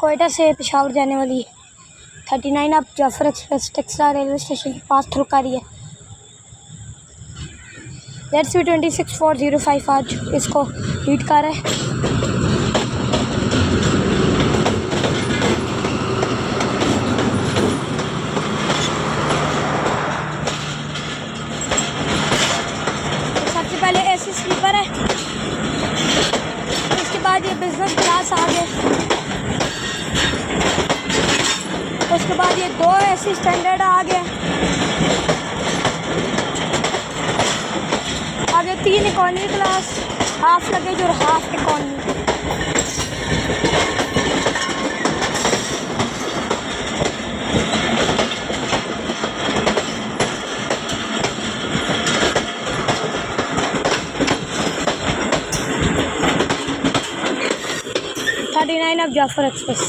कोयटा से पेशावर जाने वाली 39 अब Jaffar Express Taxila railway station के पास थ्रू कर रही है। लेट्स वी 26405 आज इसको लीड कर रहा है। सबसे पहले एसी स्लीपर है, उसके बाद ये बिजनेस क्लास आ गए, उसके बाद ये 2 एसी स्टैंडर्ड आ गए, आगे 3 इकोनॉमी क्लास, हाफ लगेज और हाफ इकोनॉमी। अब जाफर एक्सप्रेस